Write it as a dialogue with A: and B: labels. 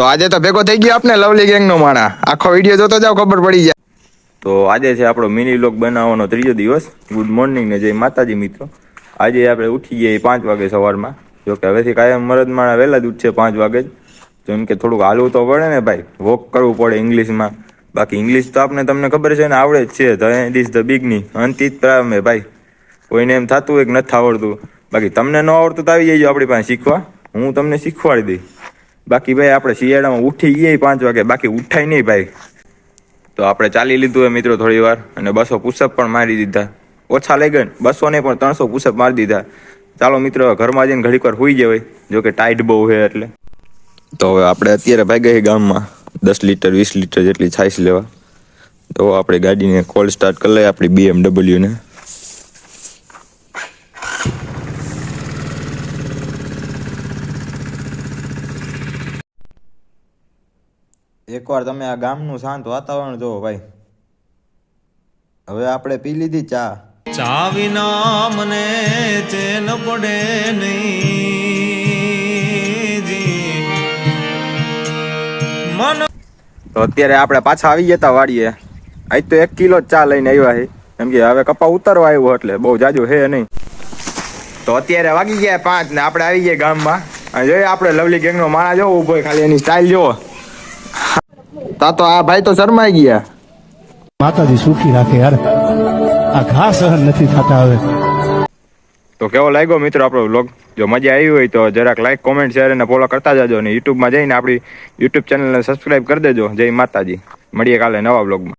A: તો આજે તો ભેગો થઈ ગયો આપને લવલી ગેંગનો માણા. આખો વિડીયો જોતો જાવ, ખબર પડી જાય.
B: તો આજે છે આપણો મિની વ્લોગ બનાવવાનો ત્રીજો દિવસ. ગુડ મોર્નિંગ ને જય માતાજી મિત્રો. આજે આપણે ઉઠી ગયા 5 વાગે સવારમાં. જો કે હવેથી કાયમ મરદ માણા વહેલા જ ઉઠશે 5 વાગે જ. જેમ કે થોડુંક હાલવું તો પડે ને ભાઈ, વોક કરવું પડે ઇંગ્લિશમાં. બાકી ઇંગ્લિશ તો તમને ખબર છે ને, આવડે જ છે. તો ધીસ ધ બિગની અંતિત પ્રારંભ ભાઈ. કોઈને એમ થતું હોય કે નથી આવડતું, બાકી તમને ન આવડતું તો આવી જજો આપણી પાસે શીખવા. હું તમને શીખવાડી દઈશ. બાકી ભાઈ આપણે શિયાળામાં ઉઠી ગયા 5 વાગે, બાકી ઉઠાય નહીં ભાઈ. તો આપણે ચાલી લીધું હોય મિત્રો થોડી વાર, અને 200 પુશઅપ પણ મારી દીધા. ઓછા લઈ ગયા 200 નહીં પણ 300 પુશઅપ મારી દીધા. ચાલો મિત્રો ઘરમાં જઈને ઘડીક વાર સુઈ જવાય, જો કે ટાઈટ બહુ છે એટલે. તો હવે આપણે અત્યારે ભાગ્યા ગામમાં 10 લીટર 20 લીટર જેટલી છાશ લેવા. તો આપણે ગાડીને કોલ્ડ સ્ટાર્ટ કરી લઈએ, આપણી BMW ને. એકવાર તમે આ ગામનું શાંત વાતાવરણ જોવો ભાઈ. હવે આપણે પી લીધી ચા.
C: ચા વિના મને ચેન પડે નહીં જી મન.
B: તો અત્યારે આપણે પાછા આવી ગયા તા વાડીએ. આજ તો 1 કિલો જ ચા લઈને આવ્યા છે, કેમ કે હવે કપા ઉતરવા આવ્યો એટલે બહુ જાજુ હે નહીં. તો અત્યારે વાગી ગયા 5 ને આપણે આવી ગયા ગામમાં. અને જોઈએ આપણે લવલી ગેંગનો માણા જોવો ઉભો, ખાલી એની સ્ટાઇલ જોવો.
A: તો આ ભાઈ તો શરમાઈ ગયા.
D: માતાજી સુખી રાખે યાર, આ ઘા સહન નથી થતા હવે.
B: તો કેવો લાગ્યો મિત્રો આપણો વ્લોગ? જો મજા આવી હોય તો જરાક લાઈક, કોમેન્ટ, શેર અને ફોલો કરતા જાજો. અને યુટ્યુબમાં જઈને આપણી યુટ્યુબ ચેનલને સબસ્ક્રાઈબ કરી દેજો. જય માતાજી. મળીએ કાલે નવા વ્લોગમાં.